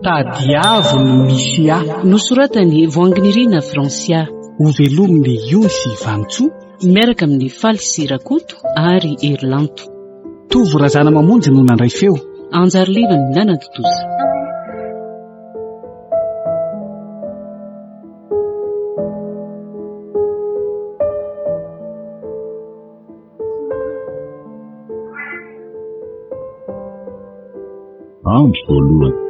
tadiavy ny misia nosoratany voanginirina Francia hovelominy Iosy Vantso miaraka amin'ny Falsirakoto ary Erlanto. Tovo razana mamonjy no nandray feo Anjarylivany Nanatotoza. Andro voalohany.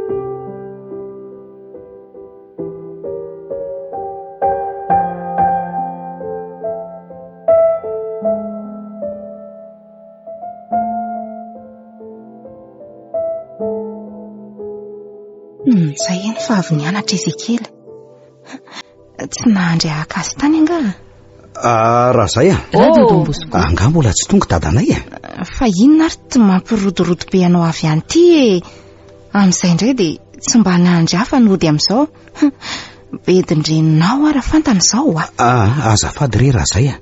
Zay eny fa avy nianatra Ezekely. Tsy nahandry akazy tany anga. Raha zay anga mbola tsy tonga dadanay Fa inona ary tsy mampirodorodo be anao avy any ty amin'izay indray dia tsy mba nahandry hafa nody amin'izao. Bedindreninao ara fantany izao azafady re raha zay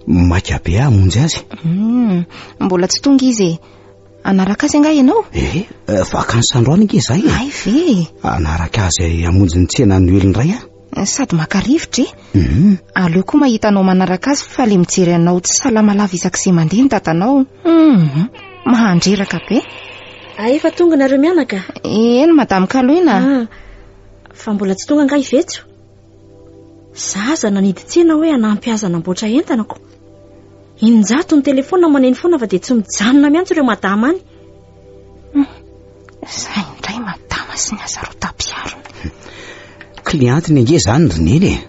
maika be amonjy azy. Mbola tsy tonga izy anaraka azy anga ianao? Vakansy androany inge zay ay ve anaraka azy amonjy ny tsena ny olony ray sady maka-rivotra aleo koa mahita anao manaraka azy fa le mijery anao tsy salamalava isak'izay mandeha ny dadanao. Mahandreraka be. Efa tonga nareo mianaka? Eny madame Kaloina. Fa mbola tsy tonga nga ivetso. Zaza naniditsena hoe hanampy azy hanamboatra entanako. Injato ny telefona maneno foana fa dia tsy mijanona miantso ireo madama any. Zay indray madama sy ny azaro tapiaro. Kliantiny inge zany Rineny.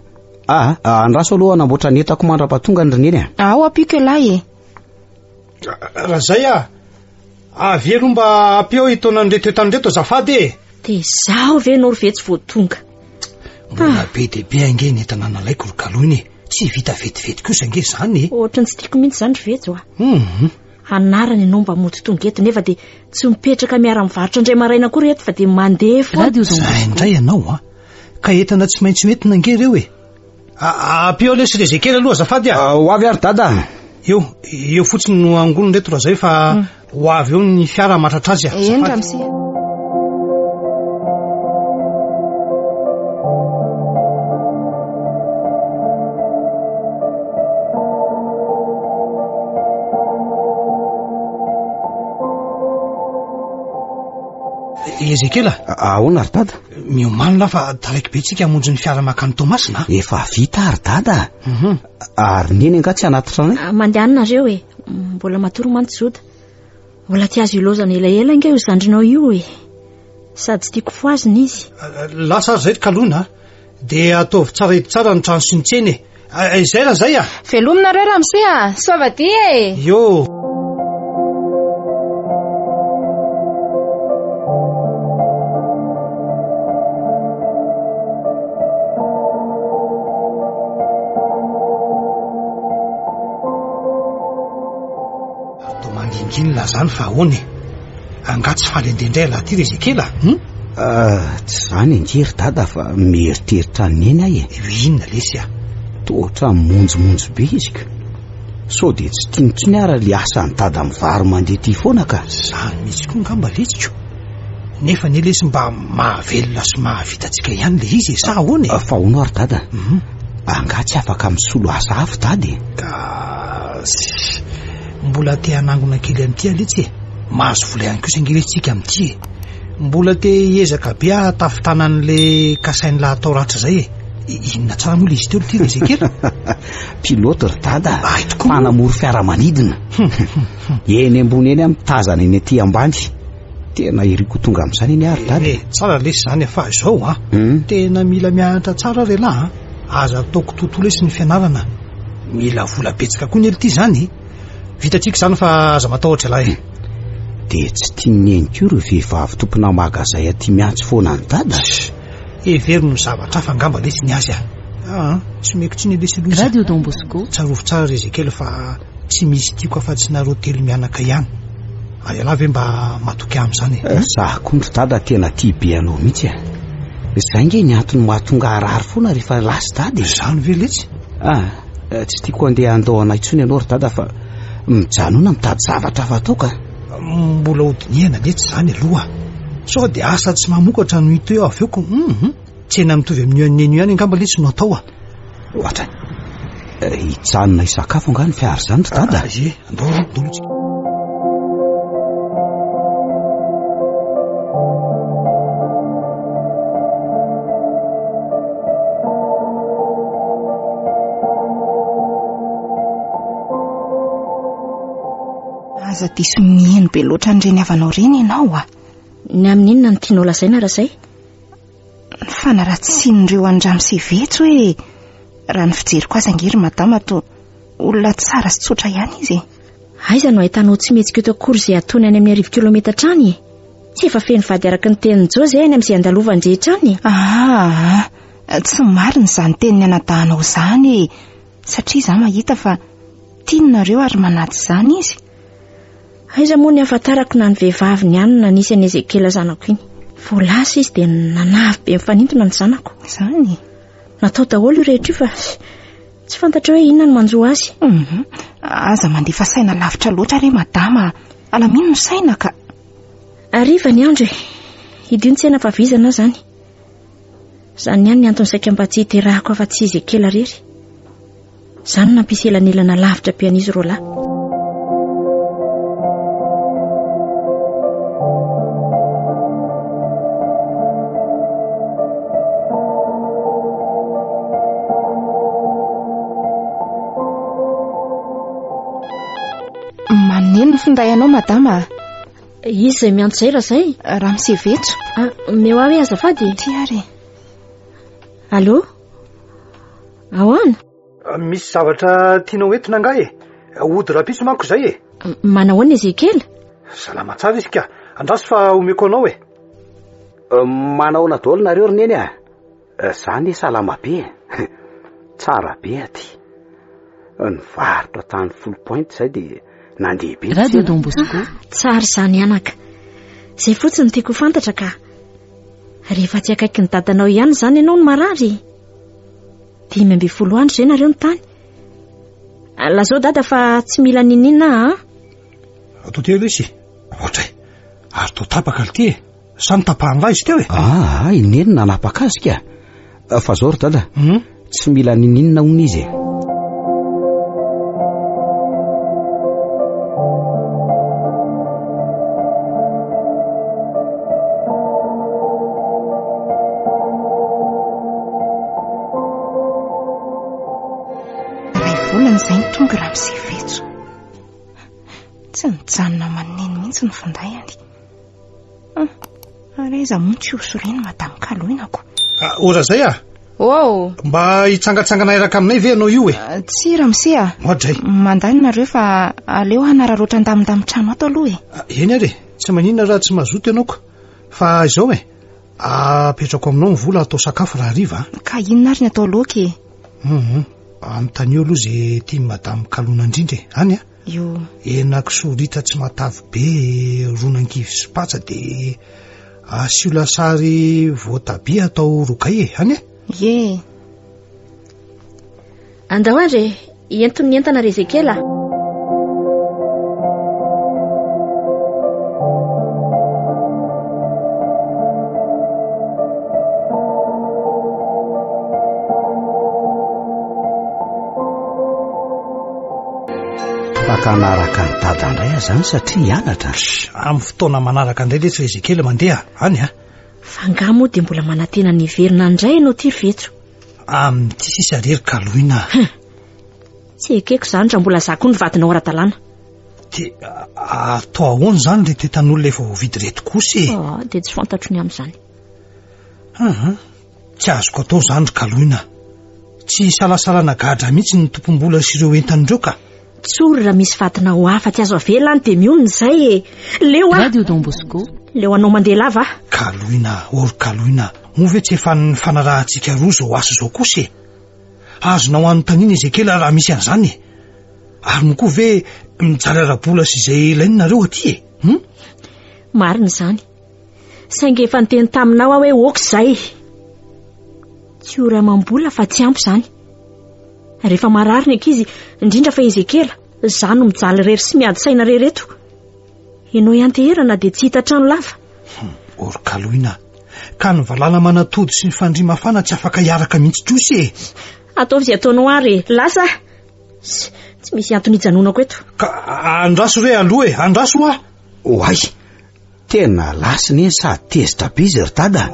Andraso aloha hanamboatra ny entako mandra-pahatonga ny Rineny. Ao apiko lahy raha zay avelo mba ampeo itona andreto etandreto azafady dia zaho ve no rivetsy vao tonga. Mbola be dia be ange ny entana nalaiko ry Kaloiny. Tsy vita vetivety kosa ange zany. Ohatrany tsy tiako mihitsy zany rivetsy anarany ianao mba mody tonga eto nefa dia tsy mipetraka miara mivarotra indray maraina koa reto fa dia mandeha foana. Zay indray ianao ka entana tsy maintsy entina ange ireo apeo lesy Ezekely aloha azafady ho avy ary dada. Eo fotsiny no angolony reto raha zay fa ho avy eo ny fiara matratra azy azafady. Ezekely ahoana ary dada? Miomanina fa taraiky be tsika hamonjy ny fiara makany Tomasina. Efa vita ary dada. Ary neny anga tsy anatitra anay. Mandehanina reo mbola matoro mantsy mbola tia azo ilozana elaela inge io zandrinao io sady tsy tiako foaziny izy. Lasa ary zay Kaloina dia ataovy tsara edy tsara ny trano sy ny tseny izay raha zay Velominareo ramose soavadia Yo Tomanginginy lazany fa ahoany angatsy faly indendray laha ty Ezekely tsy zany angery dada fa mieritreritra neny ahy inona lesy tohatra monjomonjo be izy ka so dia tsy tiantsony ara le asany dada amin'ny vary mandeha ty foana ka zany mihitsy koa ngamba letsiko nefa ny lesy mba mahavelona sy mahavitatsika ihany le izy sa ahoany fa hono ary dada angatsy afaka misolo asa hafa dady ka mbola te hanangona kely amin'ity aletsy mahazo vola ihany kosa ngeletsika amin'ity mbola te hiezaka be atafitana an'le kasainy laha atao ratra zay inona tsara moa le izy teo ty Ezekely pilote ry dada mpanamory fiaramanidina eny ambony eny mitazana eny aty ambany tena iriko tonga amin'izany eny ary dada tsara lesy zany fa izao tena mila mianatra tsara re lahy aza ataoko tontolo sy ny fianarana mila vola betsaka koa ny ely ty zany vitatsika zany fa aza matahotra lahy dia tsy tiany eniko ireo vehivavy tompona magazay aty miantso foana ny dada every no zavatra hafa angamba lesy ny azy tsy meko tsy ny lesy loza Radio Don Bosco tsarovy tsara Ezekely fa tsy misy tiako afa-tsy nareo telo mianaka ihany ary alahy ve mba matoky amin'izany zaho koa ndry dada tena tia be anao mihitsy zay nge ny antony mahatonga arary foana rehefa lasy dady zany ve letsy tsy tiako andeha andao anay intsony ianao ry dada fa mijanona mitady zavatra fa atao ka mbola hodiniana letsy zany aloha sao dia asa tsy mamokatra no hita eo avy eoko tsy ena mitovy amin'ny an'eny ihany angamba le tsy no atao ohatra hitsanona isakafo nga ny fiary zany dada e andolotsika aza diso mihaino be loatra nireny avanao reny ianao ny amin'inona no tianao lazaina raha zay fa na raha tsy sin'ireo andramo sy vetso hoe raha ny fijeriko azy angery madama to olona tsara sy tsotra ihany izy aiza no ahitanao tsy metsika eto akory izay atony any amin'ny 10 kilometa trany tsy efa feno vady araka ny tenin'ny jo zay any amin'izay andalovandrehetra any tsy marina izany teniny anadahanao izany satria izaho mahita fa tianareo ary manaty izany izy aiza moa ny ahafantarako na ny vehivavy ny anina nisy any Ezekela zanako iny voalasa izy dia nanavy be mifanintona ny zanako izany natao daholo io rehetra io fa tsy fantatra hoe inona no manjoa azy aza mandefa saina lavitra loatra re madama alamino no saina ka ariva ny andro idio ny tsena favizana zany izany ihany ny antony saika mba tsy hiterahako afa-tsy Ezekela rery izany nampiselanelana lavitra be an'izy roa lahy maneno ny finday anao madama izy izay miantso zay raha zay raha misy vetso meo hoe azafady ty ary allo ahoana misy zavatra tianao entina angah ody rapiso manko zay manao any Ezekela salama tsara izy ka andraso fa omeko anao manao na daholo nareo roneny zany salama be tsara be aty ny varotra tany 10 point zay dia nandehibe radio Don Bosco tsara izany anaka izay fotsiny tiako fantatra ka rehefa tsy akaiky ny dadanao ihany izany ianao no marary 10 andro izay nareo ny tany lazao dada fa tsy mila ninina atao teo izy ohatra ary tao tapaka l ty samy tapahanga izy teo ineny nanapaka azy ka fa zao ry dada tsy mila nininina hony izy zay ny tonga raha misy vetso tsy nijanona maneny mihitsy ny findayany ary aiza montsy osoreny madamy kaloinako ora zay mba hitsangatsangana eraka aminay ve anao io tsy raha misy moadray mandany nareo fa aleo hanararoatra andamitrano ato aloha eny ary tsy maninona raha tsy mazoto ianao ko fa izao apetrako aminao ny vola atao sakafo raha riva ka inona ary ny atao loaka anontany eo aloha zay tia madamy kalona indrindra any io enakisorita tsy matavy be ronan-kivy sy patsa dia asio lasary voatabia atao rokay any andao andre entony ny entana Ezekela fakanaraka ny dada indray zany satria hianatra amin'ny fotoana manaraka indray rehetra Ezekela mandeha any fa ngah moa dia mbola manantena ny verina indray ianao ty ry vetso amin'ity sisa rery kaloina tsy ekeko izany raha mbola zako ny vadinao ara-dalàna dia atao ahoana izany le tetan'olona efa voavidy reto kosa dia tsy fantatro ny amin'izany tsy azoko atao izany ry kaloina tsy salasalana gadra mihitsy ny tompom-bola sy ireo entan'ireo ka tsory raha misy vadina ho hafa tsy azo avelany dia mionona izay leo radio Don Bosco leo anao mandeha lava kaloina ory kaloina mo ve tsy efa ny fanarahantsika roa zao asa zao kosa azonao anontaniana Ezekela raha misy an'izany ary mokoa ve mijaly ara-bola sy izay ilaininareo aty marina izany saingy efa niteny taminao aho hoe oka izay tsy ora mambola fa tsy ampy izany rehefa marary ny ankizy indrindra fa Ezekela izany no mijaly rery sy miady saina rereto ianao ianteherana dia tsy hita trano lava orkaloina ka ny valala manatody sy ny fandrimafana tsy afaka hiaraka mihitsy drosy e. Ataovy izay ataonao ary lasa tsy misy antony hijanonako eto. Ka andraso re aloha e, andraso a. Oay, tena lasiny eny sady tezitra be izy ry dada.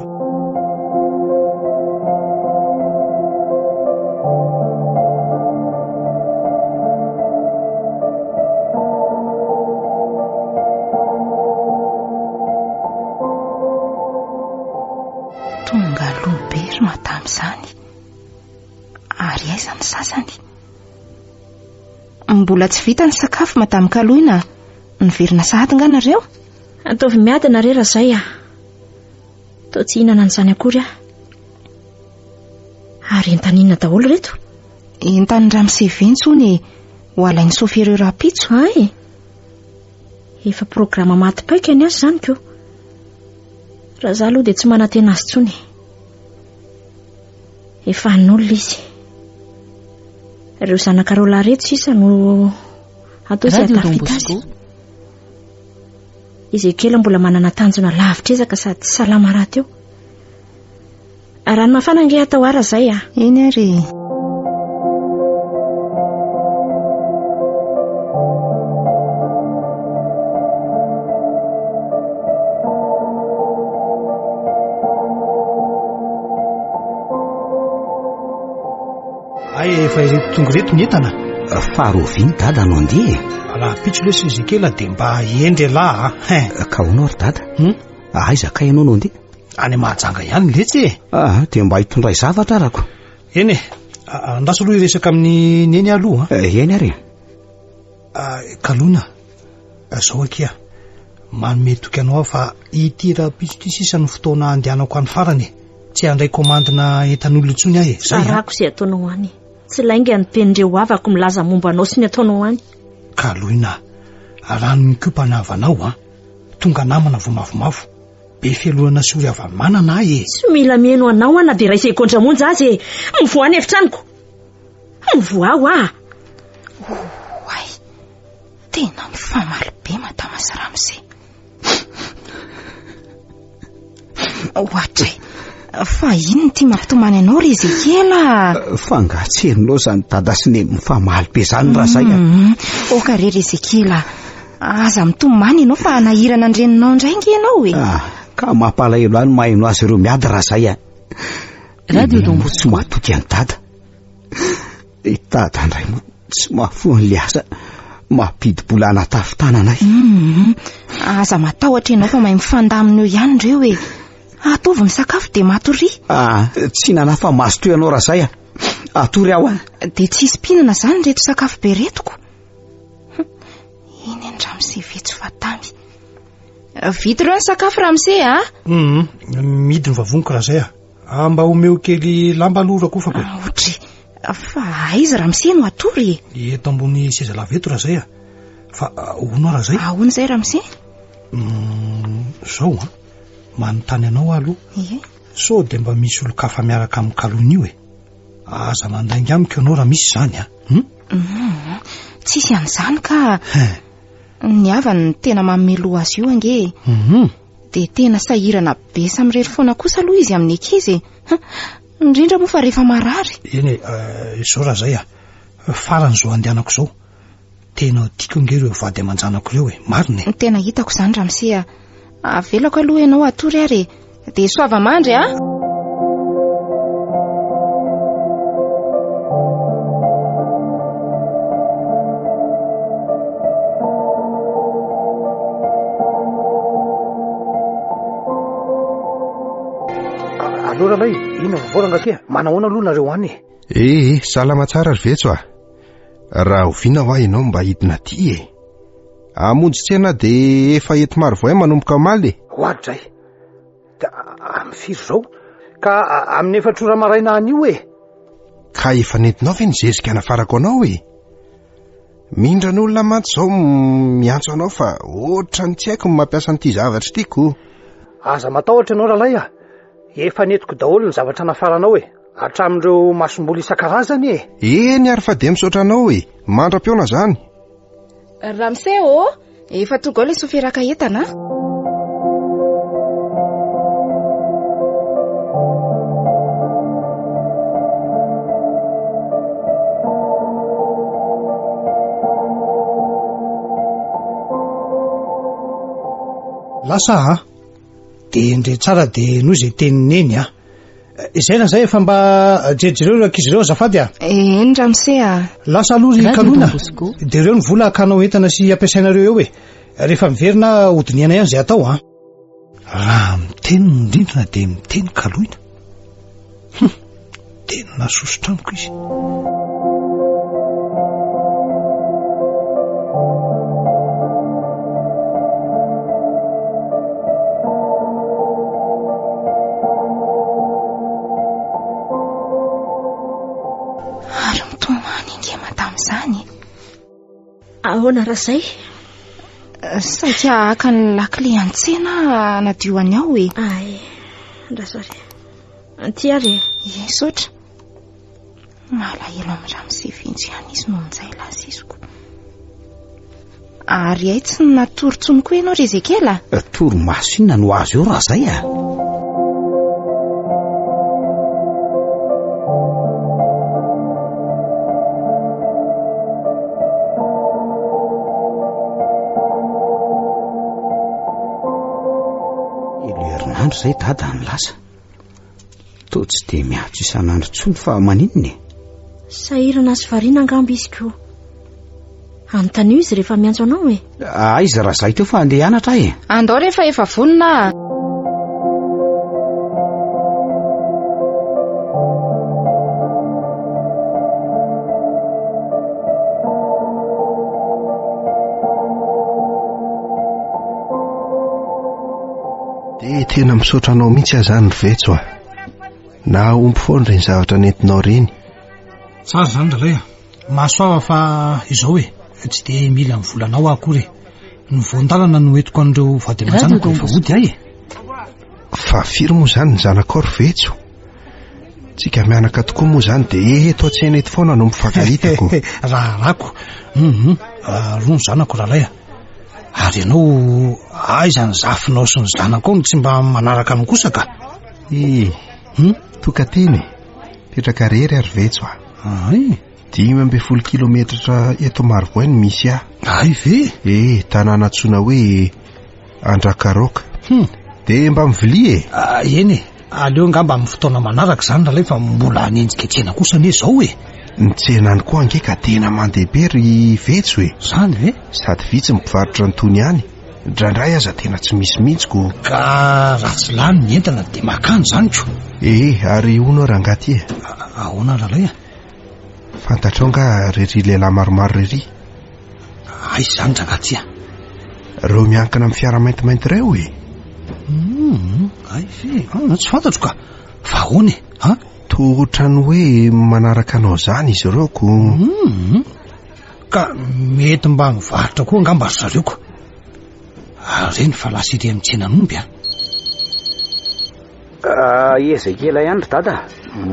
Tonga lobe ry madamy izany. Ary aiza ny sasany? Mbola tsy vita ny sakafo madamy Kaloina. Niverina sahady nganareo? Ataovy miadana re raha izay Tao tsy hihinana an'izany akory Ary entanina daholo reto? Entany Ramsey ventsony ho alain'ny sofireo rapitso. Ay, efa programa maty paika any azy zany ko. Raha za aloha dia tsy manantena azy tsony. Efa an'olona izy. Ireo zanak'areo lareto sisa no atao sy atafita azy. Izy kely mbola manana tanjona lavitra ezaka sady salama raha teo. Rano mafana ange atao ara zay Eny ary. Ay, efa ireto tonga reto ny entana. Faharoviny dada no andeha. Alahapitso lesy izy kely dia mba hiendry laha. Ka honao ry dada? Aiza ka ianao no andeha? Any Mahajanga ihany letsy e. Dia mba hitondray zavatra arako. Eny e, andaso aloha iresaka amin'ny neny aloha. Eny ary. Kaloina, zao akia, manome toky anao fa ity rapitso ty sisa ny fotoana andehanako any farany. Tsy handray komandina entan'olona intsony ahy. Sarako izay ataonao any. Tsy lainga ny penindreo avako milaza momba anao sy ny ataonao any. Kaloina, rano ny kopana avanao tonga namana vo mavomavo. Be fialohana sy ory avy manana ahy. Tsy mila mieno anao ana dia raisy kontramonja azy mivoa any efitraniko. Mivoa aho Oay, tena mifamaly be madama Ramsey. Ohatray, fa ino ty mampitomany anao ry Ezekela? Fangatserinao zany dada sy ne mifamaly be zany raha zay Oka rery Ezekela, aza mitomany ianao fa nahirana andreninao indraingy ianao e. Ka mampalahelo any maheno azy ireo miady raha zay Radio Dombo tsy mahatoky any dada. Dada indray moa tsy mahafoany le asa mampidi-bola anatafitananay. Aza matahotra ianao fa mahay mifandamina eo ihany ireo e. Atovy misakafo dia matory. Tsy nana fa maso toy ianao raha zay atory aho dia tsy hispinana zany reto sakafo be retoko. Iny any Ramsey vetso fatamy. Vity ireo ny sakafo Ramsey Midy ny vavoniko raha zay mba omeo kely lamba lorako fa Otry, fa aiza Ramsey no atory? Eto ambony seza laveto raha zay fa ono raha zay. Ahoana zay Ramsey? Zao manontany anao aloha. So dia mba misy olo-kafa miaraka amin'ny Kaloina io aza mandainga amiko ianao raha misy zany Tsisy an'izany ka ny havany tena mamelo azy io ange. Dia tena sahirana be sam'irery foana kosa aloha izy amin'ny ankizy. Indrindra moa fa rehefa marary. Eny zao raha zay farany zao andehanako zao tena tiako nge ireo vady aman-janako ireo marina. Tena hitako zany Ramsey avelako aloha ianao atory ary dia soava mandry Alora lay, ino voranga ty manahoana aloha nareo any salama tsara ry vetso raha oviana ho ianao mba hidina ty amonjy tsena dia efa ety maro voay manomboka maly hoady zay da amin'ny firy zao ka amin'ny efatrora maraina anio ka efa nentinao ve nizezika anafarako anao mindra n'olona mantsy zao miantso anao fa oatra ny tsy haiko ny mampiasa n'ity zavatra tiako. Aza matahotra ianao rahalay efa netiko daholo ny zavatra nafaranao hatramin'ireo masomboly isan-karazany Eny ary fa dia misaotra anao mandram-piona zany. Ramsey efa tonga ao ilay sofiraka entana. lasa de ndre tsara de noho izay tenineny izay na zay efa mba jerijireo ro ankizy ireo azafady endra mise lasa aloha ry kalona de ireo ny vola akanao entana sy ampiasainareo eo rehefa miverina hodiniana ihany zay atao raha miteny indrindrina de miteny kaloina tena nasosotra amiko izy. ary mitomany inge madam'izany ahoana raha zay saika aka ny lakile an-tsena nadioany aho ay ndrasary ty ary esotra malahelo amin'ny raha misevintsy ihany izy noho nizay lasisiko ary ay tsy natorontsony koa ianao rezekela toromaso inona no azo eo raha zay elo herinandro zay dada ny lasa to tsy de miatso isan'andro tsony fa maninony sahirana sy variana angambo izy ko anontanio izy rehefa miantso anao izy raha zay teo fa andeha anatra andao rehefa efa vonina de tena misaotra anao mihitsy azany vetso na omby foana reny zavatra nentinao reny tsara zany ralay mahasoava fa izao tsy de mila mivolanao akory ny voantalana no entiko an'ireo vady aman-janako efa vody fa firy moa zany ny zanakao ry vetso tsika mianaka tokoa moa zany de eto an-tsena eto foana no mifakalitako raha rako roa ny zanako ralay ary ianao aizany zafinao sy ny zanakao no tsy mba manaraka no kosa ka toka teny petraka rery ary vetso 10 kilometatra eto Marivoine misy ay ve tanàna tsoina hoe Andrakaroka de mba mivili eny aleo ngamba amin'ny fotoana manaraka zany ralay fa mbola nenjika tsena kosa ane zao ny tsenany koa ange ka tena mandehibe ry vetso zany ve sady vitsy mipivarotra ny tony any ndraindray aza tena tsy misy mihitsiko ka raha tsy lany ny entana de makany zany ko ary onao rangaty ahoana ralay fantatrao nga rery lehilahy maromaro rery ay zany rangaty reo miankina amin'ny fiara maintimainty reo ay ve tsy fantatro ka fa ahoany tohatra ny hoe manaraka anao zany izy ireo ko ka mety mba mivarotra koa ngamba ry zareo ko reny fa lasa ire mitsenan'omby ezekela ihany ry dada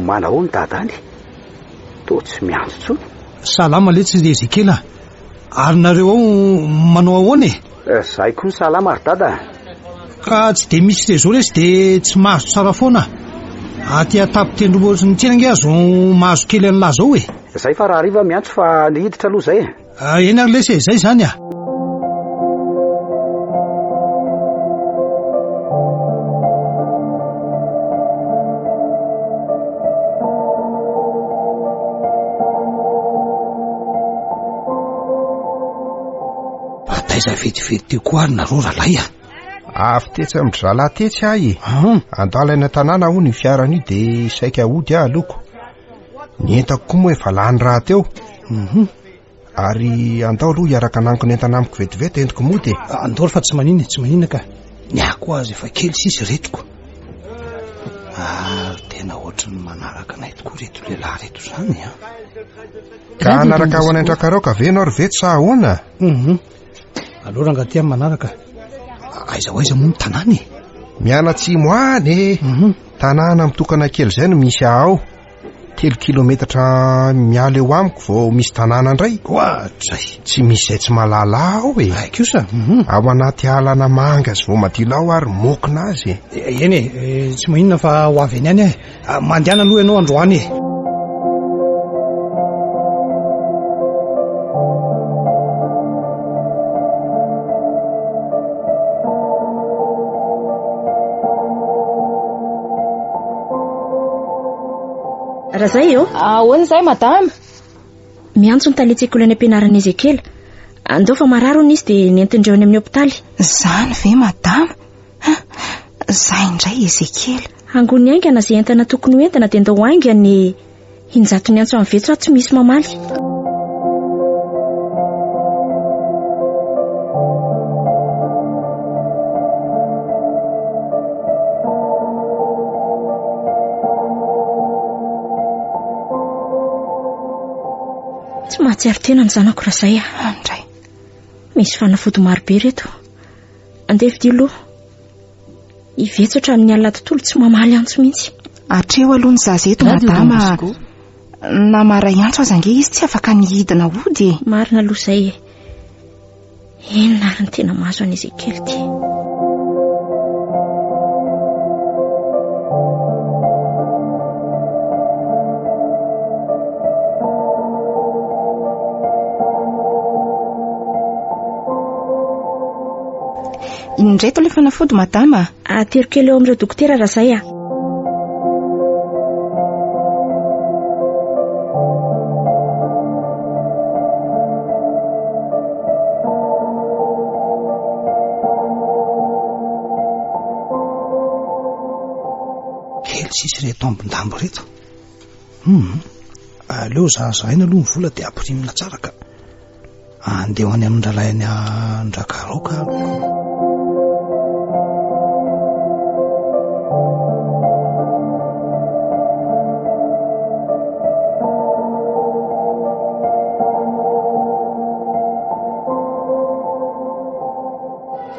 manao ny dada any to tsy miantso tsony salama le tsy le ezekela ary nareo ao manao ahoany zay koa ny salama ry dada ka tsy de misy le zao resy de tsy mahazo tsara foana aty atapitendro ny tsenange azo mahazo kely an'la zao zay fa raha riva miantso fa nihiditra aloha zay eny ary lesa zay zany bataiza vetivety teo koa ary nareo ralay afy tetsy amin'ny zalahy tetsy andalaina tanàna ho ny fiaran'io de saika ody aloko ny entako koa moa efa lany raha teo ary andao aloha hiaraka anamiko ny entana amiko vetivety entiko mody andao fa tsy maninona ka ny ako azy efa kely sisy retiko ary tena ohatrany manaraka anay tokoa reto lehilahy reto zany ka anaraka ao any Andrakaroka ve nao ry veto sa ahoana aloha rangaty amin'ny manaraka aiza ho aiza moa ny tanàny mianatsimo any tanàna mitokana kely zay no misy ao 3 kilometatra miala eo amiko vao misy tanàna indray ohatray tsy misy zay tsy mahalala ao kosa ao anaty alana manga sy vao madila ao ary mokina azy eny tsy maninona fa ho avy eny any mandeana aloha ianao androany Raha zay eo? Ahoana izay madama? Miantso ny taletsekoly any ampianarana Ezekely. Andao fa marary hono izy dia nentindreo any amin'ny hopitaly. Izany ve madama? Zay indray Ezekely. Angony aingana izay entana tokony ho entana dia andao aingany injato ny antso amin'ny vetso tsy misy mamaly. Tsy mahatsiaro tena ny zanako raha izay Andray. Misy fanafody marobe reto. Andeha vidio aloha. Ivetso hatramin'ny alina tontolo tsy mamaly antso mihitsy. Hatreo aloha ny zazeto madama. Na maray antso aza ange izy tsy afaka nihidina ody. Marina aloha izay. Inona ary ny tena mahazo an'i Ezekely ty? Indray to ilay fanafody madama? Atero kely eo amin'ireo dokotera raha izay Kely sisy reto ambondambo reto. Aleo zahazahaina aloha ny vola dia ampirimina tsara ka andeha ho any amin'ny ralainy andrakaroka.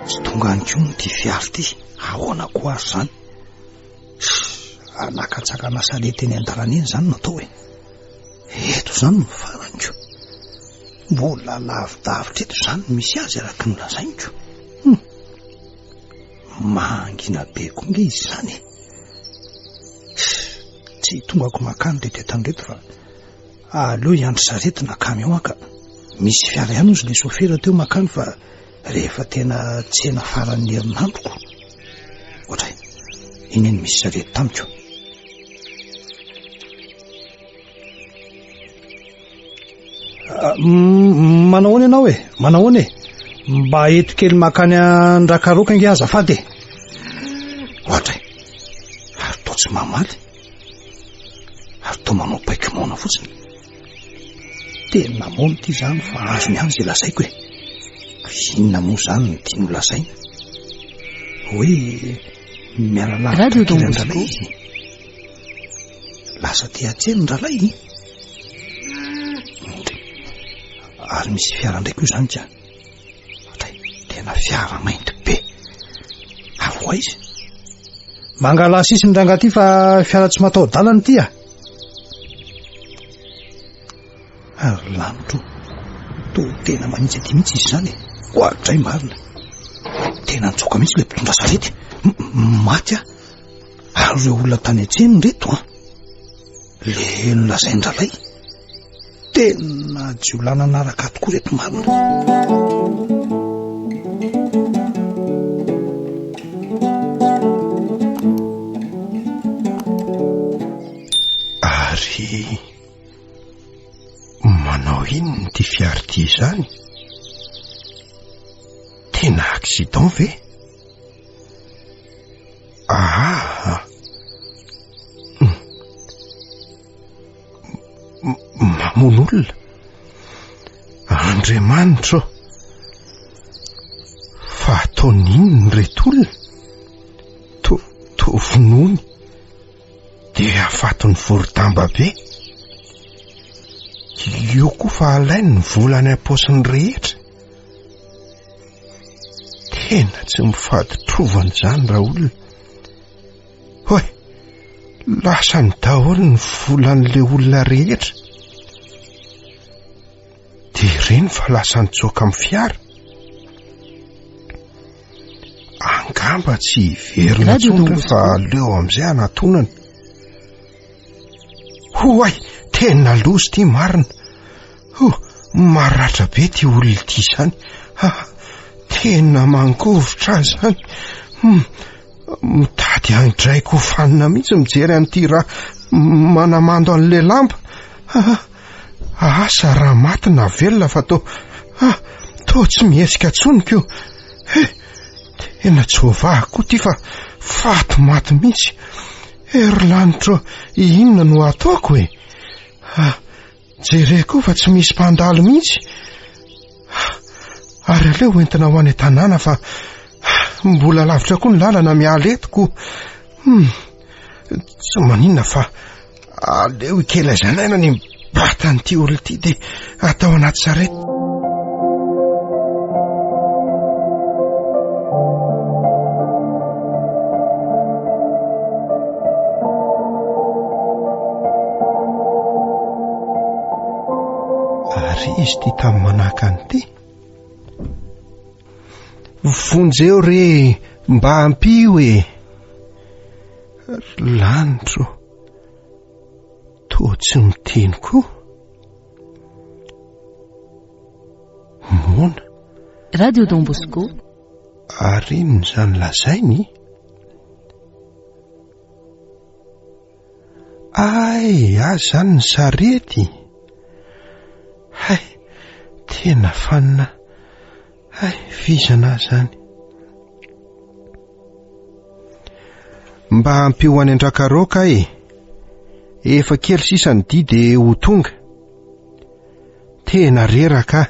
Tsy tonga any koa ny ty fiaro ty. Ahoana koa ary zany? Anakatsakana salety eny an-dalana eny zany natao hoe eto zany no faraniko. Mbola lavidavitra eto zany misy azy araka ny lazainiko. Mangina be koa nge izy zany. Tsy tongako makany reto etandreto fa aleo iandry sarety nakamy eo aka. Misy fiara ihany ozy le sofera teo makany fa rehefa tena tsena faran'ny herinandroko. Ohatray, iny eny misy sarety tamiko. Manahoana ianao e? Manahoana e? Mba eto kely makany andrakaroka nge azafady e. Ohatray, ary tao tsy mamaly, ary tao manao paiky mona fotsiny. Tena mona ty zany fa azony ihany izay lazaiko e. Inona moa zany ny tiany ho lazaina? Hoe miaralavitra kely andralay izy. Lasa te hatseno ndralay. Ary misy fiara ndraiky io zany ka. Ohatray, tena fiara mainty be. Avoa izy. Mangala sisiny ranga ty fa fiara tsy mataho-dalana ty a. Ary lanitro. To tena manitsy aty mihitsy izy zany. Ohatray marina. Tena nitsoka mihitsy le mpitondra sarety. Maty a. Ary ireo olona tany an-tsena reto a. Le nolazain-dralay. Tena jiolana naraka tokoa reto marina. Ary manao inona ty fiara ty zany? Tena accident ve? Mamon'olona. Andriamanitra fa ataon'inona reto olona? Tovonony dia afaton'ny vorodamba be. Io koa fa alainy ny volany am-paosiny rehetra. Tena tsy mifady trovany zany raha olona. Hoe, lasa ny daholo ny volan'le olona rehetra. Dia ireny fa lasa nitsoaka amin'ny fiara. Angamba tsy verina tsondra fa leo amin'izay anatonana. Hoay, tena lozy ty marina. Maratra be ty olona ty zany. Tena mangovitra zany. Mitady Sady andraiko fanina mihitsy mijery an'ity raha manamando an'le lamba. Asa raha matina velona fa to tsy mihesika tsoniko. Tena Jehovah koa ty fa faty maty mihitsy. Ery lanitra inona no ataoko e? Jereko fa tsy misy mpandalo mihitsy. Ary aleo entina ho any tanàna fa mbola lavitra koa ny lalana mialetiko. Tsy maninona fa aleo ikela zanaina ny bata n'ity olona ity dia atao anaty sarety. Ary izy ty tamin'ny manahaka an'ity. Vonjeo re mba ampio e. Lanitro to tsy miteny koa. Mona Radio Don Bosco. Ary inona izany lazainy? Aza zany ny sarety. Tena fanina. Vizana zany. Mba ampio any Andrakaroka e. Efa kely sisa ny didy ho tonga. Tena reraka.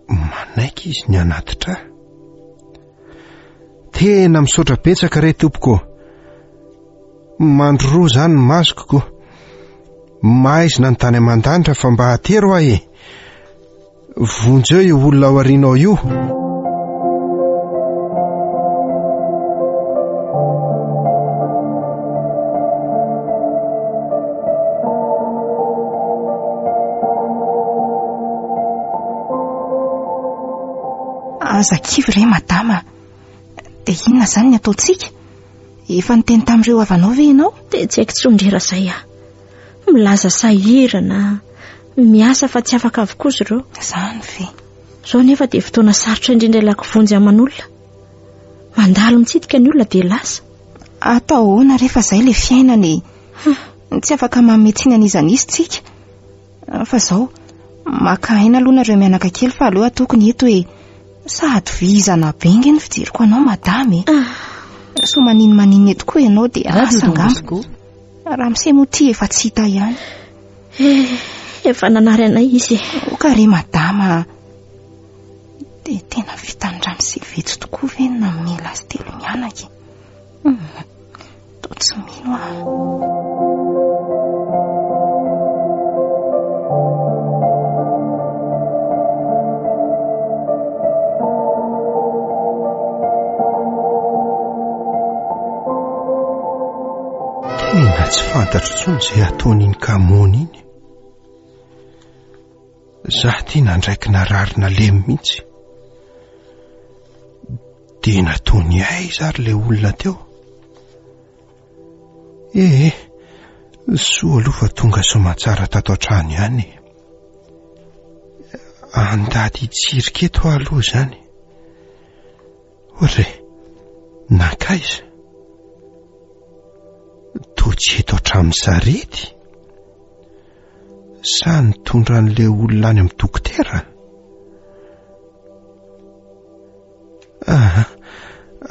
Manaiky izy ny anatitra. Tena misaotra betsaka re tompoko. Mandro roa zany mazoko. Maizina ny tany aman-danitra fa mba atero aho e. Vonjeo io olona ao aorianao io. Aza kivy re madama. Dia inona zany ny ataontsika? Efa niteny tamin'ireo havanao ve ianao? Dia tsy haiko tsondrera izay milaza sahirana, miasa fa tsy afaka avokoa izy ireo. Izany ve? Izao nefa dia fotoana sarotra indrindra ilako vonjy aman'olona. Mandalo mitsidika ny olona dia lasa. Atao ahoana rehefa izay ilay fiainany? Tsy afaka mametsinana izany izy tsika. Fa izao maka aina aloha nareo mianaka kely fa aleo ataoko ny eto hoe sady vizana bengy ny fijeriko anao madame. So maninona eto koa ianao dia asa angamba. Raha misemoty efa tsy hita ihany. Efa nanary anay izy. Kare madama. Dia tena vitandra misevetsy tokoa ve na mila azy telo mianaka. To tsy mino Tena tsy fantatro tsony izay ataon'iny kamony iny. Zaho ty nandraiky nararina lemy mihitsy. Dia nataony aiza ary le olona teo? Soa aloha fa tonga somatsara tato an-trano ihany. Andady hitsiriketo aloha zany. Ore, nankaiza? To tsy eto hatramin'ny sarety? Sa nitondra an'le olona any amin'ny dokotera?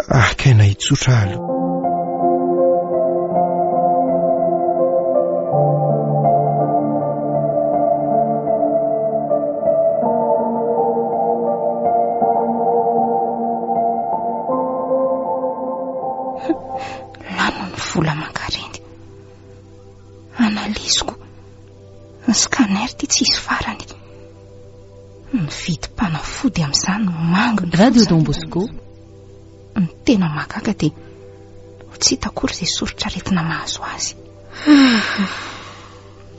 Akaina hitsotra aloha. Vola mankareny. Analiziko. Ny scanner ty tsy isy farany. Ny vidim-panafody amin'izany mangina. Radio Don Bosco. Ny tena mahagaga dia tsy hita akory izay soritra retina mahazo azy.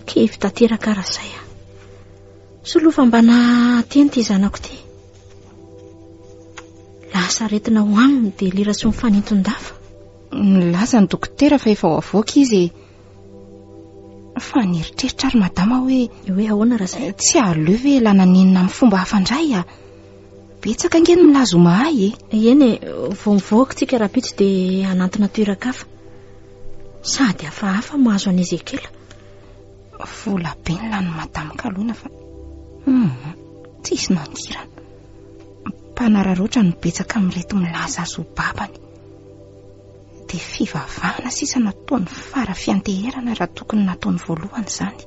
Kevy tanteraka raha izay. Solofa mbana teny ty zanako ty. Lasa retina ho aminy dia lera sy mifaninton-dafa. Nilaza ny dokotera fa efa ho avoaka izy. Fa nieritreritra ary madama hoe ahoana raha izay? Tsy aleo ve lana nenina amin'ny fomba hafa indray betsaka angeny milazo mahay eny vao mivoaka tsika raha-pitsy dia anantina toerakafa sady hafahafa mahazo an' Ezekela. vola be ny lany madamo Kaloina fa tsisy nangirana. Mpanararoatra no betsaka amin'ireto milaza azy ho babany. Dia fivavahana sisa nataony fara fianteherana raha tokony nataony voalohany izany.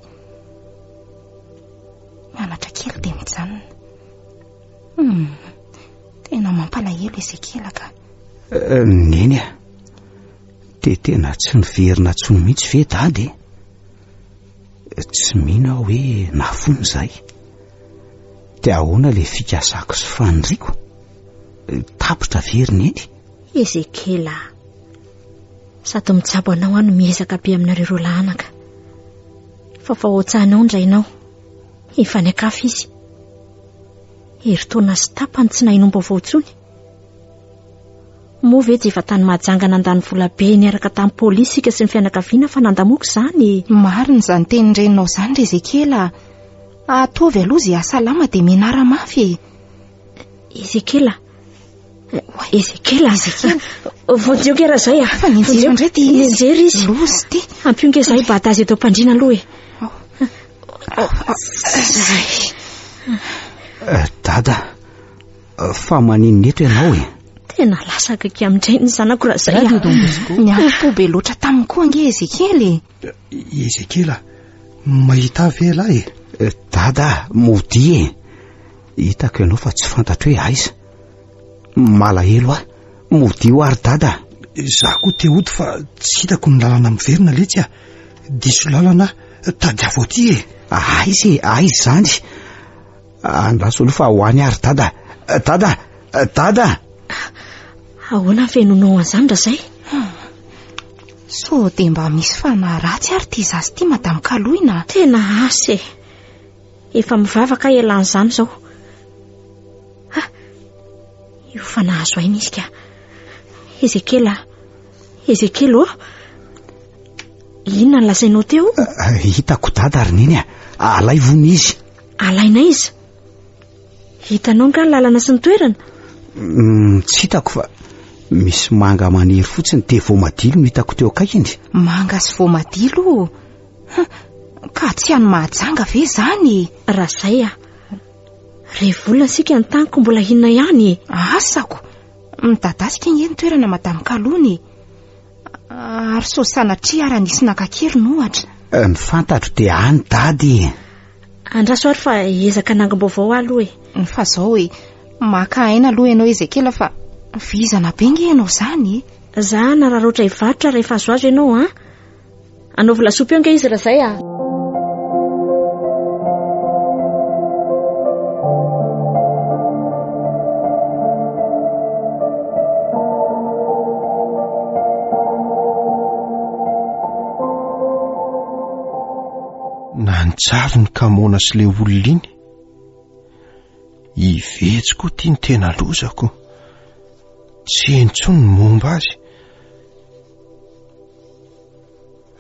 Mianatra kely dia mijanona. Tena mampalahelo Ezekela ka. Neny a, dia tena tsy niverina tsony mihitsy ve dady? Tsy mino aho hoe nafony izay. Dia ahoana ilay fikasako sy faniriako? Tapitra verina eny. Ezekela, sady mitsabo anao ano miezaka be aminareo lahanaka. Fa fahoatsahanao indrainao, efa ny akafa izy. Heritaona sy tapany tsy nahinomba vaotsony. Moa ve tsy efa tany mahajangana andany vola be niaraka tamin'ny pôlisika sy ny fianakaviana fa nandamoko izany? Marina izany teny renao izany ry Ezekela. Atovy aloha izay asalama dia mianara-mafy. Ezekela, voadio kera izay fa ninjery indray ty izy. Ninjery izy. Lozy ty. Ampionka izay batazy eto am-pandriana aloha Dada, fa manino neto ianao Tena lasaka kay amin'izay ny zanako raha izay. Radio Don Bosco. Niapo be loatra taminy koa ange Ezekela. Ezekela, mahita vela Dada, mody hitako ianao fa tsy fantatro hoe aiza. Malahelo mody ho ary dada. Za koa te hody fa tsy hitako ny lalana miverina letsy diso lalana tady avo aty aiza izany. Andraso aloha fa hoany ary dada. Dada. Ahoana fenonao an'izany razay? So dia mba misy fanahy ratsy ary ty zazy ty madamo Kaloina. Tena asa efa mivavaka elan'izany izao. Io fanahy azo aina izy ka. Ezekela, inona no lazainao teo? Hitako dada ary neny alaivony izy. Alaina izy? Hitanao nga ny lalana sy ny toerana? Tsy hitako fa misy manga maniry fotsiny dia voamadilo no hitako teo akaikiny. Manga sy voamadilo? Ka tsy hany mahajanga ve zany? Raha izay revolona sika ny taniko mbola hinona ihany. Asako midadasika ny toerana madamo Kaloina. Ary so sanatria ara nisy nakakery nohatra. Ny fantatro dia any dady. Andraso ary fa ezaka nangam-baovao aloha Ny fa zao maka aina aloha ianao Ezekela fa vizana be nge ianao zany. Za nararoatra hivarotra rehefa azo ianao anao vola sopa eo nge izy raha izay Nanjary ny kamona sy le olona iny. Ivetsiko tia ny tena lozako. Tsy hentsony ny momba azy.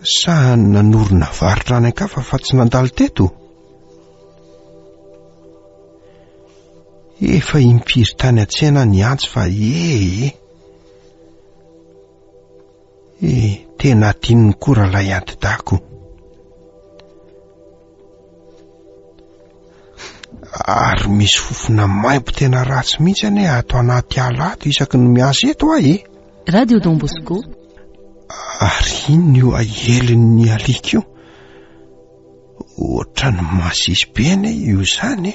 Sa nanorina varotra any ankafa fa tsy nandalo teto. Efa impiry tany an-tsena ny antsy fa tena tian'ny kora lay antidako. Ary misy fofona maimbo tena ratsy mihitsy ato anaty ala ato isaky ny miasa eto Radio Don Bosco. Ary ino ahelin'ny alika io? Ohatra ny masisy be io zany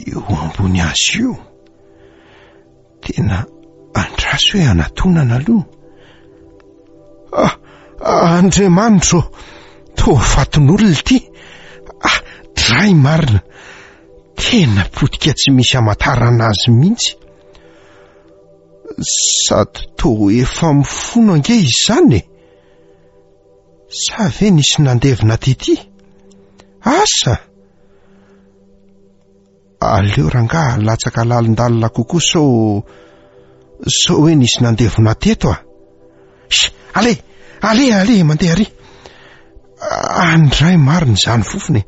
io ambony azy io. Tena andraso hoe anatonana aloha. Andriamanitro, toa fatin'olona ity. Dray marina. Tena potika tsy misy amatarana azy mihitsy. Sady toa efa mifono ange izany. Sa ve nisy nandevina tity? Asa? Aleo ranga latsaka lalindalina kokoa so hoe nisy nandevina teto Ale mandeha ary. Andray marina izany fofony.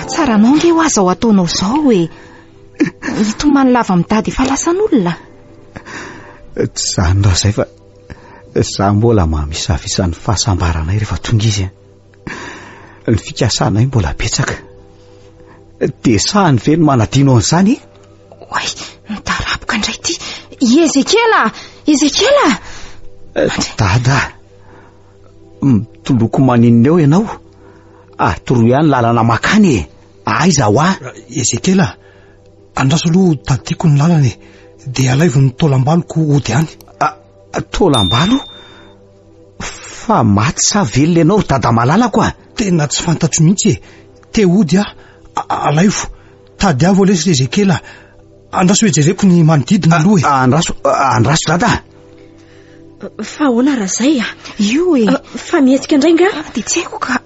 tsara anao nge ho aza ho ataonao izao hoe hitomany lava midady falasan'olona. Tsy zany raha izay fa za mbola mamisavisan'ny fahasambaranay rehefa tonga izy. Ny fikasanay mbola betsaka. Dia sahany ve ny manadino an'izany? Oay, mitaraboka indray ty. Ezekela! Dada, mitoloko maninona eo ianao? Toroy ihany lalana makany. Aiza ho a? Ezekela, andraso aloha tadiko ny lalana dia alaivo ny tolam-baloko ody any. Tolambalo? Fa maty sa velona ianao dada malalako a? Tena tsy fantatro mihitsy te ody alaivo. Tady avo lesy Ezekela. Andraso ejereko ny manodidina aloha. Andraso dada. Fa ahoana raha izay Io fa mihetsika indray nga? Dia tsy haiko ka.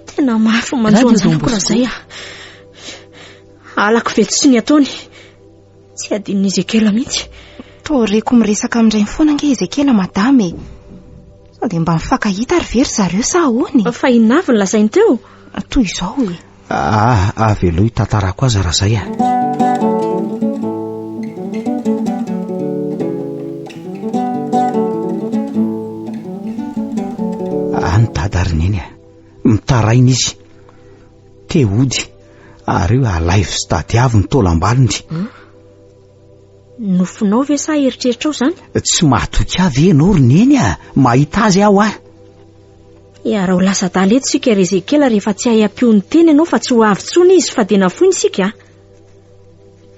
Tena mafy manjoany zavako raha izay alako veto sy ny ataony. Tsy adin'ny Ezekela mihitsy. Toreko miresaka amin'ireny foana nge Ezekela madame. Sao dia mba mifankahita ary very zareo sa ahoany? Fa inavy ny lazainy teo? Toy izao Avelo hitantarako aza raha izay Any dada rineny mitaraina izy. Te ody ary io alaivo sy tadiavo ny tolam-balony. Nofinao ve sa eritreritrao zany? Tsy mahatoky avy ianao rineny mahita azy aho raha ho lasa daleto sika Ezekela rehefa tsy hay-ampio ny teny ianao fa tsy ho avy tsony izy fa dia nafoiny sika.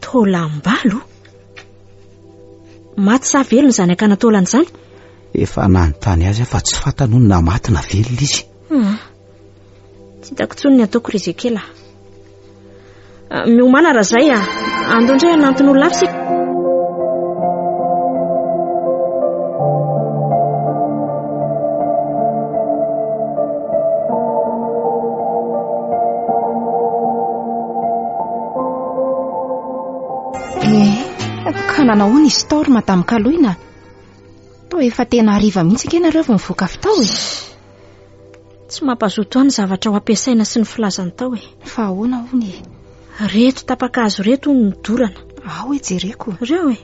Tolam-balo? Maty sa velona zany akanatolana izany? Efa nanontany azy fa tsy fantany hono na maty na velona izy. Tsy hitako tsony ny ataoko Ezekela. Miomana raha izay andao indray anantin'olona hafa sika. Ka nanao izy tao ry madame Kaloina. Tao efa tena hariva mihitsy ange nareo vao mivoaka avy tao Tsy mampazoto any zavatra ho ampiasaina sy ny filazany tao Fa ahoana hony? Reto tapaka-hazo reto ny dorana. Ao jereko. Reo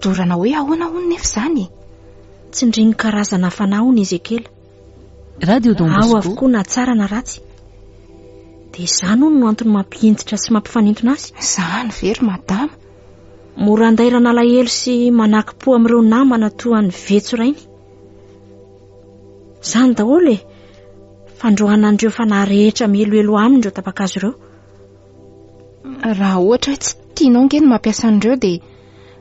Dorana hoe ahoana hony nefa izany? Tsindriny karazana fanahy hony Ezekela. Radio Don Bosco. Ao avokoa na tsara na ratsy. Dia izany hono no antony mampientitra sy mampifanintona azy. Izany very madame. Mora andairana alahelo sy manaky-po amin'ireo namana toa ny vetso rainy. Izany daholo fandroana andreo fanahy rehetra mihelohelo aminy ireo tapaka-hazo ireo. Raha ohatra hoe tsy tianao nge ny mampiasa an'ireo dia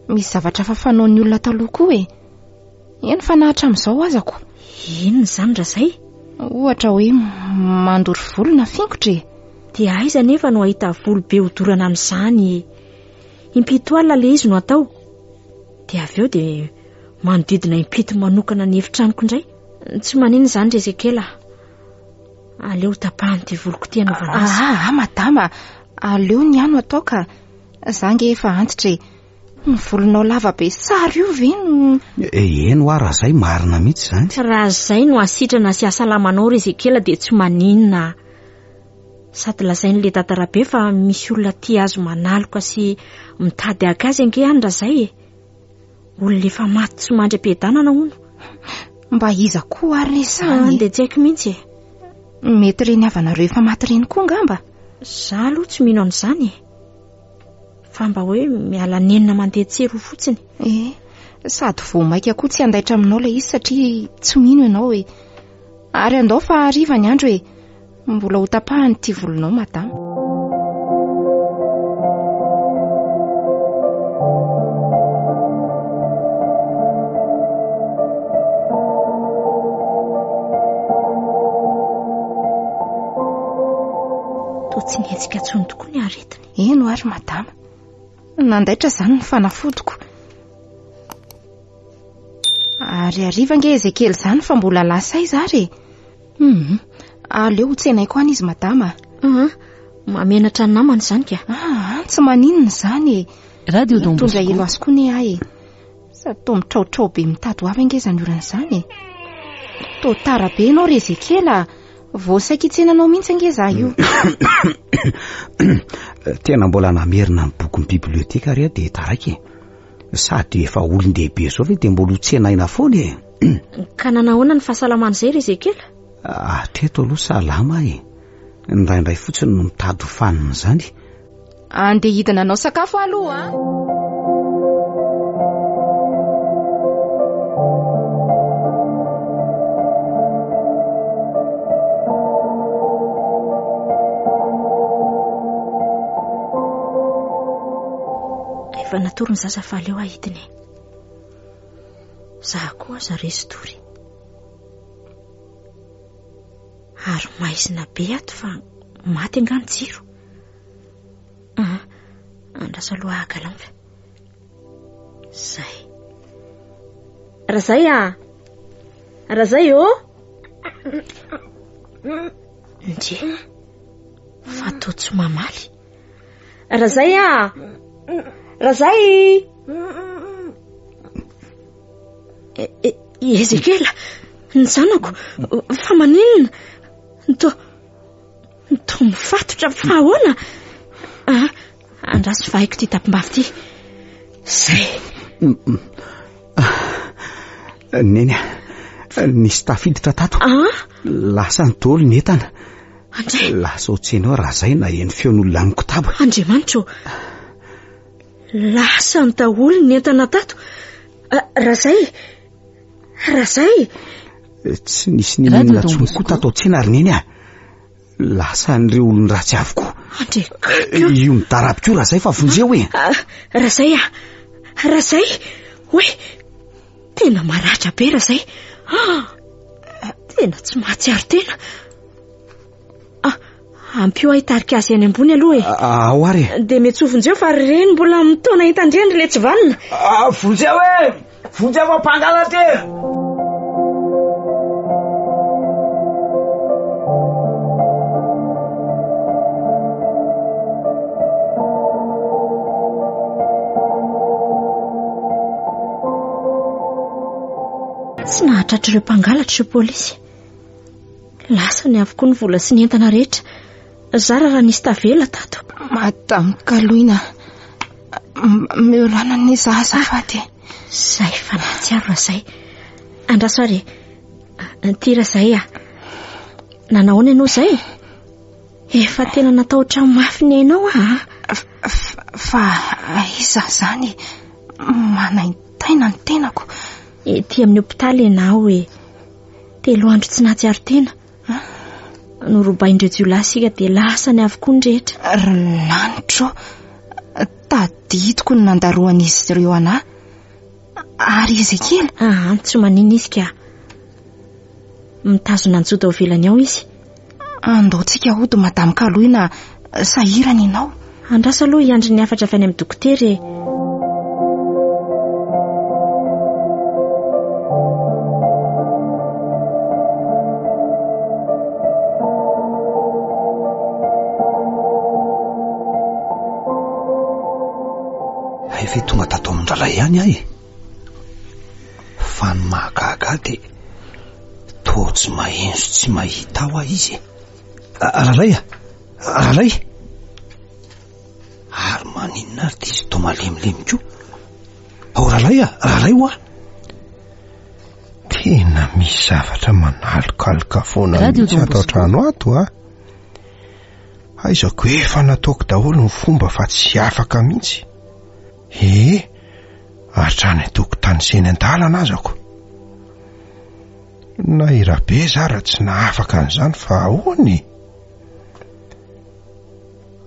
misy zavatra fa fanaon'ny olona taloha koa eny fanahitra amin'izao azako. Inona izany raha izay? Ohatra hoe mandory volo na fingotra Dia aiza nefa no ahita volo be hodorana amin'izany? Impito alina le izy no atao. Dia avy eo dia manodidina impito manokana ny efitraniko indray. Tsy manino izany Ezekela. Aleo tapahany ty voloko ty anaovana azy. Madama, aleo ny ano atao ka zange efa antitra ny volonao lava be sary io ve no... Eno raha izay marina mihitsy izany. Raha izay no asitrana sy asalamanao Ezekela dia tsy maninona. Sady lazain'le tatarabe fa misy olona tia azo manaloka sy mitady akazy ange any raha izay olona efa maty tsy mandram-piadanana hono. Mba iza koa ary izany dia tsy haiko mihitsy mety reny avanareo efa maty reny koa ngamba. Za aloha tsy mino an'izany fa mba hoe miala nenina mandeha tsero fotsiny. Sady vao maika koa tsy andaitra aminao ilay izy satria tsy mino ianao ary andao fa hariva ny andro mbola ho tapahany ty volonao madama. Tsy mihetsika tsony tokoa ny aretiny. Eno ary madama, nandaitra izany ny fanafodiko. Ary hariva nge Ezekela izany fa mbola lasa izy ary aleo ho tsenaiko any izy madama. Mamenatra ny namany izany ka? Tsy maninona izany Radio Don Bosco. Tondra ilo azy koa ny ahy sady toa mitrao be mitady ho avy nge izany orana izany. Toa tara be ianao ry Ezekela, voasaika itsenanao mihitsy ange za io. Tena mbola namerina ny bokyny biblioteka ry dia taraiky sady efa olon-dehibe sao ve dia mbola hotsenaina foana e. Ka nanahoana ny fahasalamana izay ry Ezekela? Hatreto aloha salama e, ndraindray fotsiny no mitady ho fanina izany. Andeha hidina anao sakafo aloha Efa natory ny zazafaly eo ahidiny. Zaho koa aza resy tory. Ary maizina be ato fa maty angano jiro. Andrasa loha agalamva. Zay. Razay Razay Nje. Fa toa tsy mamaly. Razay Razay. Ezekela, ny zanako fa maninona? To mifatotra fa ahoana? Andraso vahiko ty tapimbavy ty. Zay. Neny, nisy tafiditra tato. Lasa ny daholo ny entana. Lasa ohatsenao Razay na eny feon'olona any kotabo. Andriamanitro, lasa ny daholo ny entana tato. Razay. Tsy nisy ninona tsonoko tato tsena ary neny lasa n'ireo olony ratsy avoko. Io midarabiko Razay fa vonjeo e. Razay. Hoe, tena maratra be Razay. Tena tsy mahatsiaro tena. Ampio ahitarika azy any ambony aloha e. Ao ary. Dia mety ho vonjeo fa reny mbola mitona hitandrendry le tsy valina. Vonjeo e! Vonjeo mampangalatra. Tsy nahatratra ireo mpangalatra ireo polisy. Lasa ny avokoa ny vola sy ny entana rehetra. Zara raha nisy tavela tato. Madame Kaloina, miolana ny zazafady. Zay fa nahatsiaro Razay. Andraso ary, ty Razay nanahoana ianao zay? Efa tena natao tramafy ny ainao Fa iza zany manaintaina ny tenako. Ety amin'ny hopitaly ianao e. 3 andro tsy nahatsiaro tena. Norobaindreo jiolahy dia lasa ny avokoa ny rehetra. Lanitro, tadidiko ny nandaroan'izy ireo anahy. Ary Ezekela? Tsy manina izy ka. Mitazona anjoda ao ivelany ao izy. Andaotsika hody Madame Kaloina, sahirana ianao. Andrasa aloha hiandry ny afatra avy any amin'ny dokotera e. Efa tonga tato amin-dralay ihany ahy. Fa ny mahagaga dia toa tsy mahenso tsy mahita ao izy. Ralay. Ary maninona ary izy toa malemilemy koa. Ao ralay ho Tena misy zavatra manalokaloka foana mihitsy ato an-trano ato aizako efa nataoko daholo ny fomba fa tsy afaka mihitsy. Hatrany tokotany seny an-dalana azako. Na irabe zara tsy naafaka an'izany fa ahoany?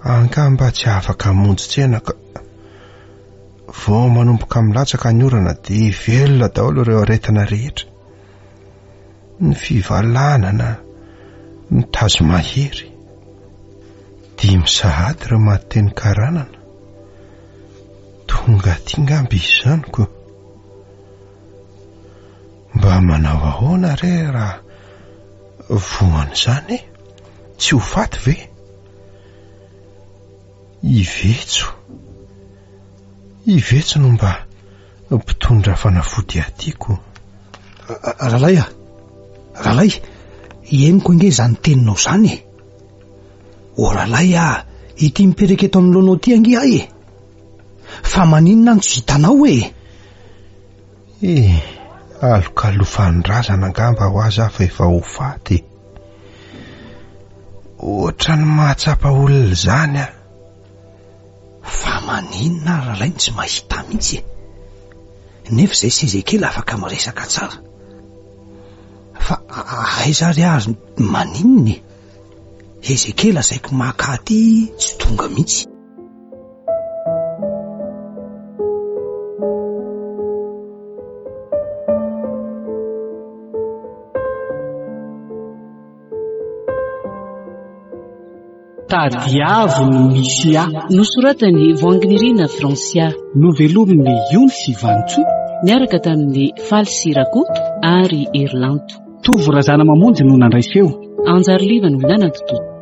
Angamba tsy afaka monjy tsena ka vao manomboka milatsaka ny orana dia velona daholo ireo aretina rehetra. Ny fivalanana, ny tazomahery, 5 sahady ireo mateny karanana. Tonga tingamby izany koa. Mba manao ahoana re raha voany izany tsy ho faty ve? Ivetso no mba mpitondra fanafody atiako. Ralay, Henoko ange zany teninao zany e. Oralay ity mipereka eto anoloanao ty ange e. Fa maninona no tsy hitanao e? Alokalofanindrazana angamba ho azy afa efa ho faty. Ohatra ny mahatsapa olona zany a. Fa maninona ralay tsy mahita mihitsy e. Nefa izay Sezekela afaka miresaka tsara. Fa aiza ry azy maninona e? Ezekela zaiko makaty tsy tonga mihitsy. Tadiavo ny Misia, nosoratany Voanginirina Fransia, novelomin'ny Yonsy Vantsoa, niaraka tamin'ny Faly Sirakoto ary Irlanto. Tovorazana mamonjy no nandray feo. Anjary Liva no nanatoto.